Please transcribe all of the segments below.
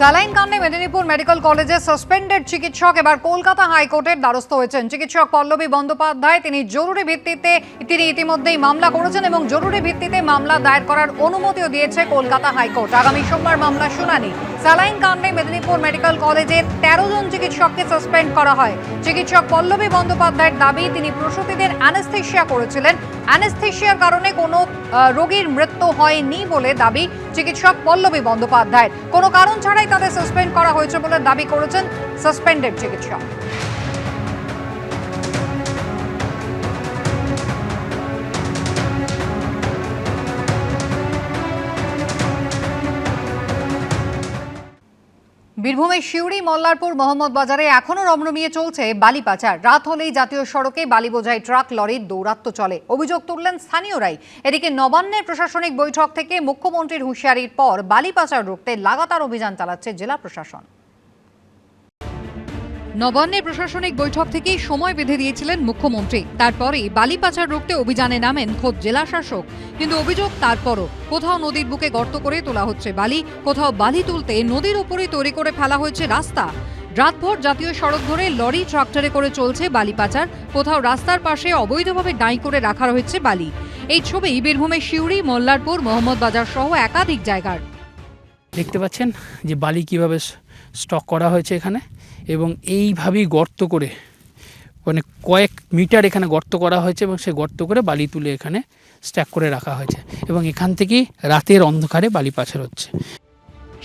Saline কাণ্ডে Medinipur medical কলেজে suspended চিকিৎসক এবার কলকাতা হাইকোর্টের দ্বারস্থ হয়েছেন। চিকিৎসক পল্লবী বন্দ্যোপাধ্যায় তিনি ইতিমধ্যেই মামলা করেছেন এবং জরুরি ভিত্তিতে মামলা দায়ের করার অনুমতিও দিয়েছে কলকাতা হাইকোর্ট। আগামী সোমবার মামলা শুনানি। স্যালাইন কাণ্ডে মেদিনীপুর মেডিকেল কলেজে 13 জন চিকিৎসককে সাসপেন্ড করা হয়। চিকিৎসক পল্লবী বন্দ্যোপাধ্যায়ের দাবি তিনি প্রসূতিদের অ্যানেস্থেসিয়া করেছিলেন। অ্যানেস্থেসিয়ার কারণে কোনো রোগীর মৃত্যু হয়নি বলে দাবি চিকিৎসক পল্লবী বন্দ্যোপাধ্যায়ের। কোনো কারণ ছাড়াই তাদের সাসপেন্ড করা হয়েছে বলে দাবি করেছেন সাসপেন্ডেড চিকিৎসক। বীরভূমের সিউড়ি মল্লারপুর মোহাম্মদ বাজারে এখনো রমরমিয়ে চলছে বালি পাচার। রাত হলেই জাতীয় সড়কে বালি বোঝাই ট্রাক লরির দৌরাত্ম্য চলে, অভিযোগ তুললেন স্থানীয়রাই। এদিকে নবান্নের প্রশাসনিক বৈঠক থেকে মুখ্যমন্ত্রীর হুঁশিয়ারির পর বালি পাচার রুখতে লাগাতার অভিযান চালাচ্ছে জেলা প্রশাসন। নবান্নের প্রশাসনিক বৈঠক থেকেই সময় বেঁধে দিয়েছিলেন মুখ্যমন্ত্রী। তারপরেই বালি পাচার রুখতে অভিযানে নামেন খোদ জেলা শাসক। কিন্তু অভিযোগ তারপরও কোথাও নদীর বুকে গর্ত করে তোলা হচ্ছে বালি, কোথাও বালি তুলতে নদীর উপরেই তৈরি করে ফেলা হয়েছে রাস্তা। রাতভর জাতীয় সড়ক ধরে লরি ট্রাক্টরে করে চলছে বালি পাচার, কোথাও রাস্তার পাশে অবৈধভাবে ডাঁই করে রাখা হয়েছে বালি। এই ছবি বীরভূমের সিউড়ি, মল্লারপুর, মোহাম্মদ বাজার সহ একাধিক জায়গার। দেখতে পাচ্ছেন যে বালি কিভাবে স্টক করা হয়েছে এখানে, এবং এইভাবেই গর্ত করে মানে কয়েক মিটার এখানে গর্ত করা হয়েছে এবং সেই গর্ত করে বালি তুলে এখানে স্ট্যাক করে রাখা হয়েছে এবং এখান থেকেই রাতের অন্ধকারে বালি পাচার হচ্ছে।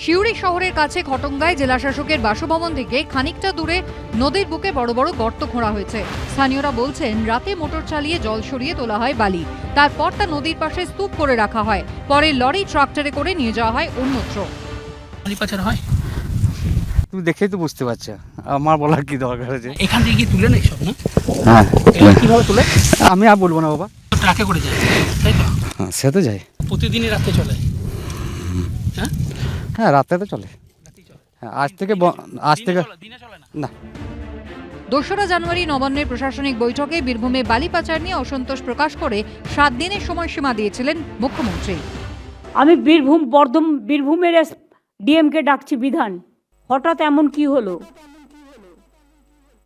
সিউড়ি শহরের কাছে ঘটঙ্গায় জেলা শাসকের বাসভবন থেকে খানিকটা দূরে নদীর বুকে বড় বড় গর্ত খোঁড়া হয়েছে। স্থানীয়রা বলছেন রাতে মোটর চালিয়ে জল সরিয়ে তোলা হয় বালি, তারপর তা নদীর পাশে স্তূপ করে রাখা হয়, পরে লরি ট্রাক্টরে করে নিয়ে যাওয়া হয় অন্যত্র। বালি পাচার হয়, তুমি দেখেই তো বুঝতে পারছো, আমার বলার কি দরকার আছে। এখান থেকে কি তুলে নেই সব না? হ্যাঁ, কিভাবে তুলে আমি আর বলবো না বাবা। ট্রাকে করে যায়, তাই তো? হ্যাঁ, সে তো যায়, প্রতিদিনই রাতে চলে। হ্যাঁ হ্যাঁ, রাতে তো চলে। হ্যাঁ, আজ থেকে দিনে চলে না। 2রা জানুয়ারি নবান্নের প্রশাসনিক বৈঠকে বীরভূমে বালি পাচার নিয়ে অসন্তোষ প্রকাশ করে 7 দিনের সময়সীমা দিয়েছিলেন মুখ্যমন্ত্রী। আমি বীরভূমের ডিএমকে ডাকছি বিধান, হঠাৎ এমন কি হলো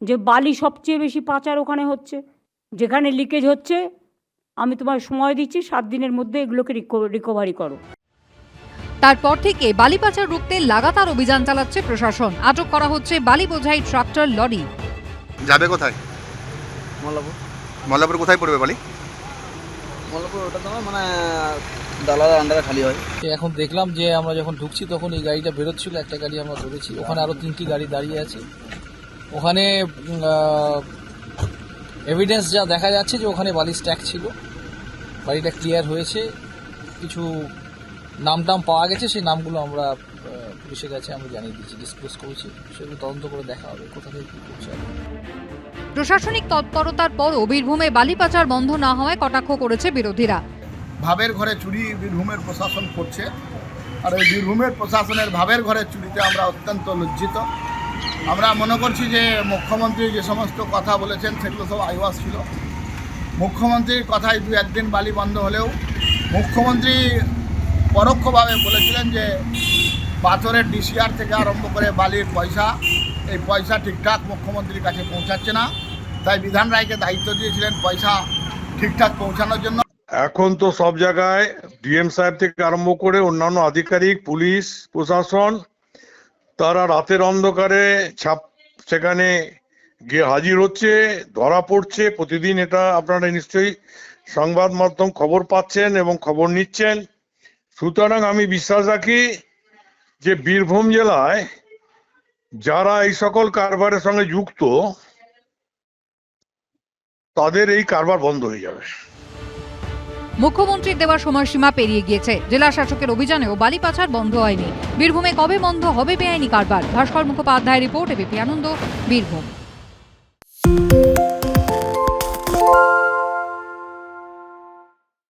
যে বালি সবচেয়ে বেশি পাচার ওখানে হচ্ছে, যেখানে লিকেজ হচ্ছে। আমি তোমার সময় দিচ্ছি, 7 দিনের মধ্যে এগুলোকে রিকভারি করো। তারপর থেকে বালি পাচার রুখতে লাগাতার অভিযান চালাচ্ছে প্রশাসন। আটক করা হচ্ছে বালি বোঝাই ট্রাক্টর লরি। যাবে কোথায়? মল্লাপুর কোথায় পড়বে বালি? মল্লাপুর ওটা তো মানে দালালের আন্ডারে খালি হয়। এখন দেখলাম যে আমরা যখন ঢুকছি তখন এই গাড়িটা বেরোচ্ছিল, একটা গাড়ি আমরা ধরেছি, ওখানে আরও 3টি গাড়ি দাঁড়িয়ে আছে। ওখানে এভিডেন্স যা দেখা যাচ্ছে যে ওখানে বালি স্ট্যাক ছিল, বাড়িটা ক্লিয়ার হয়েছে, কিছু নাম পাওয়া গেছে, সেই নামগুলো আমরা পুলিশের কাছে আমরা জানিয়ে দিচ্ছি, ডিসক্লোজ করেছি, সেগুলো তদন্ত করে দেখা হবে কোথা থেকে কী করছে। প্রশাসনিক তৎপরতার পরও বীরভূমে বালি পাচার বন্ধ না হওয়ায় কটাক্ষ করেছে বিরোধীরা। ভাবের ঘরে চুরি বীরভূমের প্রশাসন করছে, আর এই বীরভূমের প্রশাসনের ভাবের ঘরে চুরিতে আমরা অত্যন্ত লজ্জিত। আমরা মনে করছি যে মুখ্যমন্ত্রী যে সমস্ত কথা বলেছেন সেগুলো সব আইওয়াজ ছিল। মুখ্যমন্ত্রীর কথায় 2-1 দিন বালি বন্ধ হলেও মুখ্যমন্ত্রী পরোক্ষভাবে বলেছিলেন যে পাথরের ডিসিআর থেকে আরম্ভ করে বালির পয়সা, এই পয়সা ঠিকঠাক মুখ্যমন্ত্রীর কাছে পৌঁছাচ্ছে না, তাই বিধান রায়কে দায়িত্ব দিয়েছিলেন পয়সা ঠিকঠাক পৌঁছানোর জন্য। এখন তো সব জায়গায় ডিএম সাহেব থেকে আরম্ভ করে অন্যান্য আধিকারিক, পুলিশ প্রশাসন, তারা রাতের অন্ধকারে সেখানে গিয়ে হাজির হচ্ছে, ধরা পড়ছে প্রতিদিন। এটা আপনারা নিশ্চয়ই সংবাদ মাধ্যম খবর পাচ্ছেন এবং খবর নিচ্ছেন। সুতরাং আমি বিশ্বাস রাখি যে বীরভূম জেলায় যারা এই সকল কারবারের সঙ্গে যুক্ত তাদের এই কারবার বন্ধ হয়ে যাবে। মুখ্যমন্ত্রীর দেওয়া সময়সীমা পেরিয়ে গিয়েছে, জেলা শাসকের অভিযানেও বালি পাচার বন্ধ হয়নি। বীরভূমে কবে বন্ধ হবে বেআইনি কারবার? ভাস্কর মুখোপাধ্যায়ের রিপোর্ট, এবিপি আনন্দ, বীরভূম।